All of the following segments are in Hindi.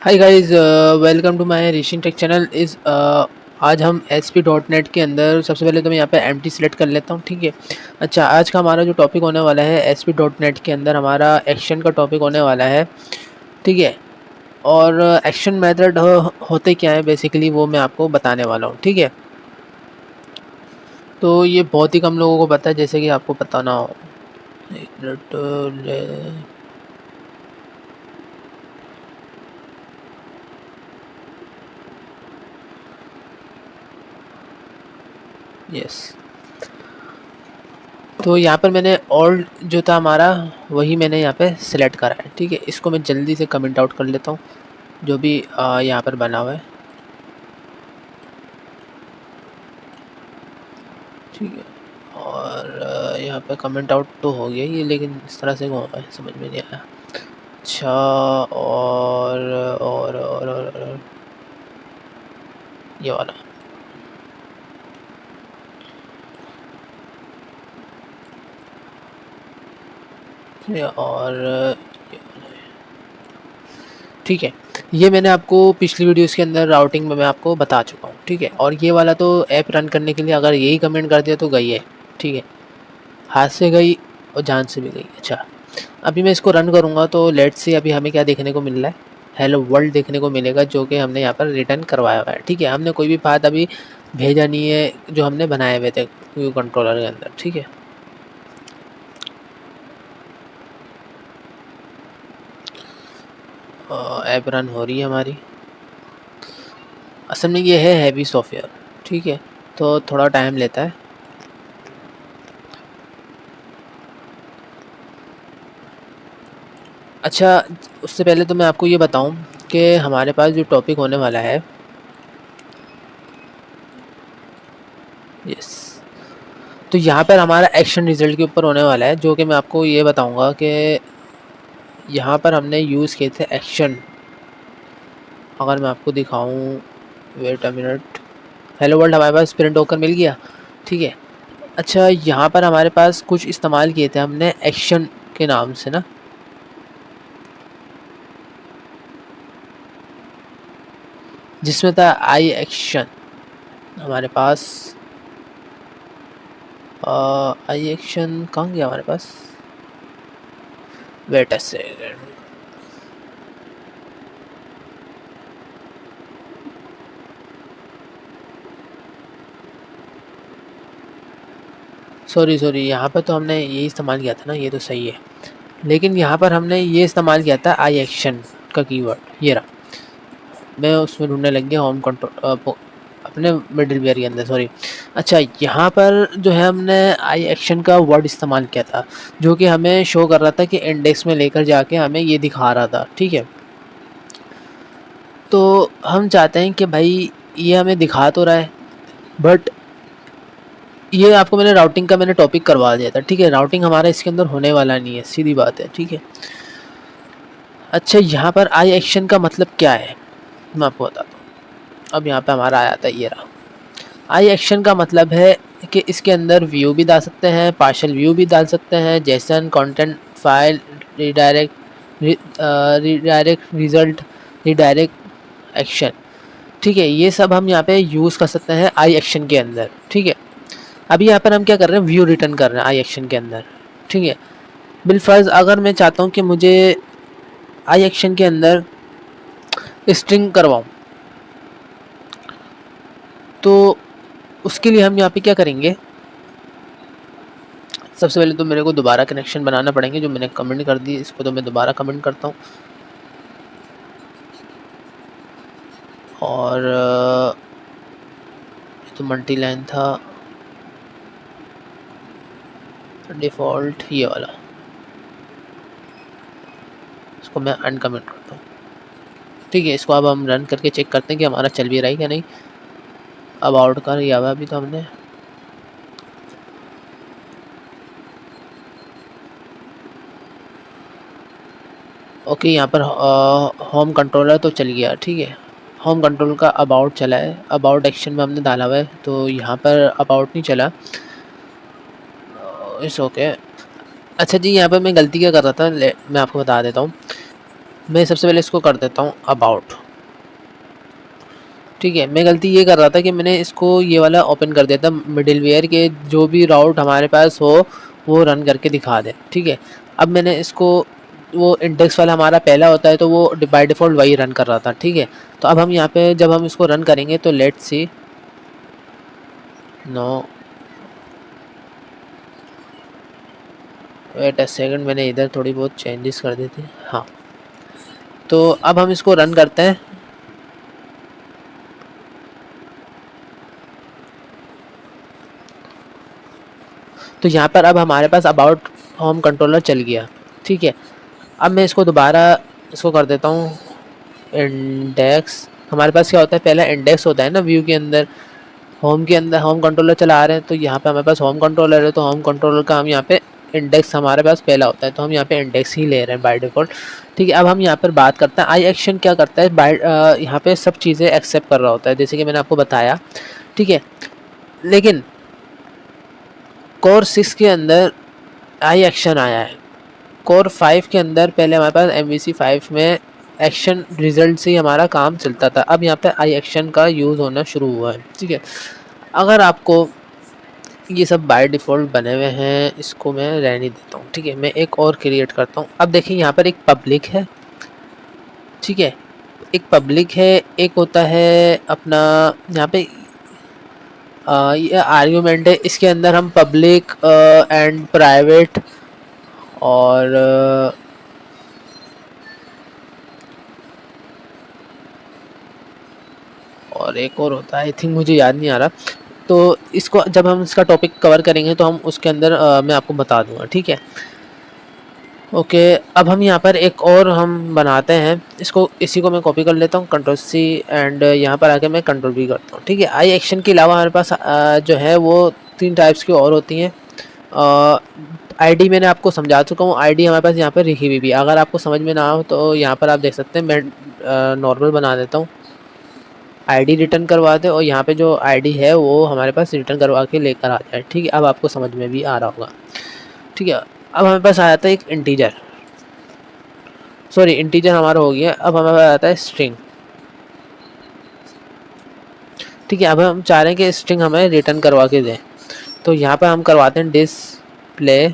Hi guys, welcome to my Rishi tech channel. आज हम ASP.NET के अंदर सबसे पहले तो मैं यहाँ पे एम्प्टी सेलेक्ट कर लेता हूँ। ठीक है। अच्छा, आज का हमारा जो टॉपिक होने वाला है ASP.NET के अंदर हमारा एक्शन का टॉपिक होने वाला है। ठीक है। और एक्शन मेथड होते क्या है बेसिकली वो मैं आपको बताने वाला हूँ। ठीक है। तो ये बहुत ही कम लोगों को पता है, जैसे कि आपको पता ना हो। एक मिनट, यस। तो यहाँ पर मैंने ऑल जो था हमारा वही मैंने यहाँ पे सिलेक्ट करा है। ठीक है। इसको मैं जल्दी से कमेंट आउट कर लेता हूँ जो भी यहाँ पर बना हुआ है। ठीक है। और यहाँ पे कमेंट आउट तो हो गया ये, लेकिन इस तरह से कौन है समझ में नहीं आया। अच्छा, और ये वाला। और ठीक है, ये मैंने आपको पिछली वीडियोस के अंदर राउटिंग में मैं आपको बता चुका हूँ। ठीक है। और ये वाला तो ऐप रन करने के लिए अगर यही कमेंट कर दिया तो गई है। ठीक है। हाथ से गई और जान से भी गई। अच्छा, अभी मैं इसको रन करूँगा तो लेट्स से अभी हमें क्या देखने को मिल रहा है, हेलो वर्ल्ड देखने को मिलेगा, जो कि हमने यहाँ पर रिटर्न करवाया हुआ है। ठीक है। हमने कोई भी पाथ अभी भेजा नहीं है जो हमने बनाए हुए थे व्यू कंट्रोलर के अंदर। ठीक है। ऐप रन हो रही है हमारी। असल में ये है हैवी सॉफ्टवेयर। ठीक है। तो थोड़ा टाइम लेता है। अच्छा, उससे पहले तो मैं आपको ये बताऊं कि हमारे पास जो टॉपिक होने वाला है, यस, तो यहाँ पर हमारा एक्शन रिजल्ट के ऊपर होने वाला है, जो कि मैं आपको ये बताऊंगा कि यहाँ पर हमने यूज़ किए थे एक्शन। अगर मैं आपको दिखाऊं, wait a minute, hello world हमारे पास प्रिंट होकर मिल गया। ठीक है। अच्छा, यहाँ पर हमारे पास कुछ इस्तेमाल किए थे हमने एक्शन के नाम से ना, जिसमें था आई एक्शन हमारे पास। आई एक्शन कहाँ गया हमारे पास, वेट अ सेकंड। सॉरी, यहाँ पर तो हमने ये इस्तेमाल किया था ना, ये तो सही है। लेकिन यहाँ पर हमने ये इस्तेमाल किया था आई एक्शन का कीवर्ड, ये रहा। मैं उसमें ढूंढने लग गया होम कंट्रोल अपने मिडिल वेयर के अंदर, सॉरी। अच्छा, यहाँ पर जो है हमने आई एक्शन का वर्ड इस्तेमाल किया था, जो कि हमें शो कर रहा था कि इंडेक्स में लेकर जाके हमें ये दिखा रहा था। ठीक है। तो हम चाहते हैं कि भाई ये हमें दिखा तो रहा है, बट ये आपको मैंने राउटिंग का मैंने टॉपिक करवा दिया था। ठीक है। राउटिंग हमारा इसके अंदर होने वाला नहीं है, सीधी बात है। ठीक है। अच्छा, यहाँ पर आई एक्शन का मतलब क्या है मैं आपको बताता हूँ। अब यहाँ पे हमारा आया था ये रहा। आई एक्शन का मतलब है कि इसके अंदर व्यू भी डाल सकते हैं, पार्शियल व्यू भी डाल सकते हैं, Jason content file, redirect redirect result, redirect action. ठीक है। ये सब हम यहाँ पे यूज़ कर सकते हैं आई एक्शन के अंदर। ठीक है। अभी यहाँ पर हम क्या कर रहे हैं, व्यू रिटर्न कर रहे हैं आई एक्शन के अंदर। ठीक है। बिलफर्ज अगर मैं चाहता हूँ कि मुझे आई एक्शन के अंदर स्ट्रिंग करवाऊँ, तो उसके लिए हम यहाँ पे क्या करेंगे, सबसे पहले तो मेरे को दोबारा कनेक्शन बनाना पड़ेंगे, जो मैंने कमेंट कर दी इसको तो मैं दोबारा कमेंट करता हूँ। और ये तो मल्टी लाइन था डिफ़ॉल्ट, ये वाला, इसको मैं अनकमेंट करता हूँ। ठीक है। इसको अब हम रन करके चेक करते हैं कि हमारा चल भी रहा है क्या नहीं। अब आउट कर या हुआ अभी तो हमने, ओके, यहाँ पर होम कंट्रोलर तो चल गया। ठीक है। होम कंट्रोल का अबाउट चला है, अबाउट एक्शन में हमने डाला हुआ है, तो यहाँ पर अबाउट नहीं चला। It's okay. अच्छा जी, यहाँ पर मैं गलती क्या कर रहा था, मैं आपको बता देता हूँ। मैं सबसे पहले इसको कर देता हूँ अबाउट। ठीक है, मैं गलती ये कर रहा था कि मैंने इसको ये वाला ओपन कर दिया था मिडिलवेयर के, जो भी राउट हमारे पास हो वो रन करके दिखा दे। ठीक है, अब मैंने इसको, वो इंडेक्स वाला हमारा पहला होता है तो वो बाय डिफ़ॉल्ट वही रन कर रहा था। ठीक है, तो अब हम यहाँ पे जब हम इसको रन करेंगे तो let's see, no wait a second, मैंने इधर थोड़ी बहुत चेंजेस कर दी थी। हाँ, तो अब हम इसको रन करते हैं। तो यहाँ पर अब हमारे पास अबाउट होम कंट्रोलर चल गया। ठीक है, अब मैं इसको दोबारा इसको कर देता हूँ इंडेक्स। हमारे पास क्या होता है, पहला इंडेक्स होता है ना व्यू के अंदर, होम के अंदर होम कंट्रोलर चला रहे हैं, तो यहाँ पे हमारे पास होम कंट्रोलर है, तो होम कंट्रोलर का हम यहाँ पे इंडेक्स हमारे पास पहला होता है, तो हम यहाँ पे इंडेक्स ही ले रहे हैं बाय डिफ़ॉल्ट। ठीक है, अब हम यहाँ पर बात करते हैं आई एक्शन क्या करता है। बाय यहाँ पे सब चीज़ें एक्सेप्ट कर रहा होता है, जैसे कि मैंने आपको बताया। ठीक है, लेकिन कोर 6 के अंदर आई एक्शन आया है। कोर 5 के अंदर पहले हमारे पास MVC 5 में एक्शन रिजल्ट से ही हमारा काम चलता था, अब यहाँ पे आई एक्शन का यूज़ होना शुरू हुआ है। ठीक है, अगर आपको ये सब बाय डिफ़ॉल्ट बने हुए हैं, इसको मैं रहने देता हूँ। ठीक है, मैं एक और क्रिएट करता हूँ। अब देखिए यहाँ पर एक पब्लिक है। ठीक है, एक पब्लिक है, एक होता है अपना यहाँ पे ये आर्ग्यूमेंट है, इसके अंदर हम पब्लिक एंड प्राइवेट और एक और होता है, आई थिंक मुझे याद नहीं आ रहा। तो इसको जब हम इसका टॉपिक कवर करेंगे तो हम उसके अंदर मैं आपको बता दूंगा। ठीक है, ओके, अब हम यहाँ पर एक और हम बनाते हैं, इसको इसी को मैं कॉपी कर लेता हूँ, Ctrl+C, एंड यहाँ पर आके मैं Ctrl+V करता हूँ। ठीक है, आई एक्शन के अलावा हमारे पास जो है वो 3 टाइप्स की और होती हैं। आईडी मैंने आपको समझा चुका हूँ, आईडी हमारे पास यहाँ पर लिखी हुई भी, अगर आपको समझ में ना हो तो यहाँ पर आप देख सकते हैं। मैं नॉर्मल बना देता हूँ, आईडी रिटर्न करवा दे, और यहाँ पे जो आईडी है वो हमारे पास रिटर्न करवा के लेकर आ जाए। ठीक है, अब आपको समझ में भी आ रहा होगा। ठीक है, अब हमारे पास आ जाता है एक इंटीजर, सॉरी इंटीजर हमारा हो गया, अब हमारे पास आता है स्ट्रिंग। ठीक है, अब हम चाह रहे हैं कि स्ट्रिंग हमें रिटर्न करवा के दें, तो यहाँ पर हम करवाते हैं डिस्प्ले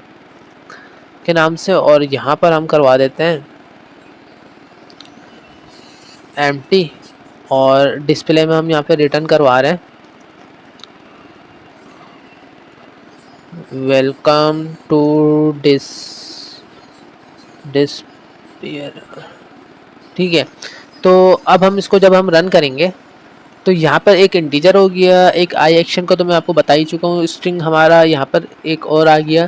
के नाम से, और यहाँ पर हम करवा देते हैं एम्प्टी, और डिस्प्ले में हम यहाँ पे रिटर्न करवा रहे हैं वेलकम टू डिस्पेयर। ठीक है, तो अब हम इसको जब हम रन करेंगे तो यहाँ पर एक इंटीजर हो गया, एक आई एक्शन का तो मैं आपको बता ही चुका हूँ, स्ट्रिंग हमारा यहाँ पर एक और आ गया।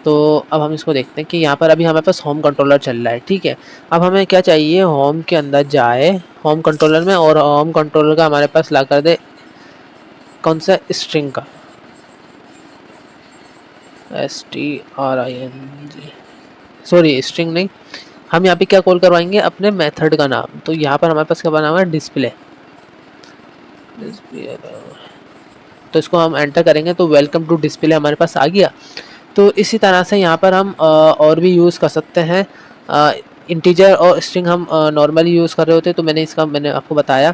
तो अब हम इसको देखते हैं कि यहाँ पर अभी हमारे पास होम कंट्रोलर चल रहा है। ठीक है, अब हमें क्या चाहिए, होम के अंदर जाए होम कंट्रोलर में, और होम कंट्रोलर का हमारे पास ला कर दे कौन सा, स्ट्रिंग का, STRING, सॉरी स्ट्रिंग नहीं, हम यहाँ पे क्या कॉल करवाएंगे, अपने मेथड का नाम। तो यहाँ पर हमारे पास क्या बना हुआ है, डिस्प्ले। तो इसको हम एंटर करेंगे तो वेलकम टू डिस्प्ले हमारे पास आ गया। तो इसी तरह से यहाँ पर हम और भी यूज़ कर सकते हैं। इंटीजर और स्ट्रिंग हम नॉर्मली यूज़ कर रहे होते, तो मैंने आपको बताया।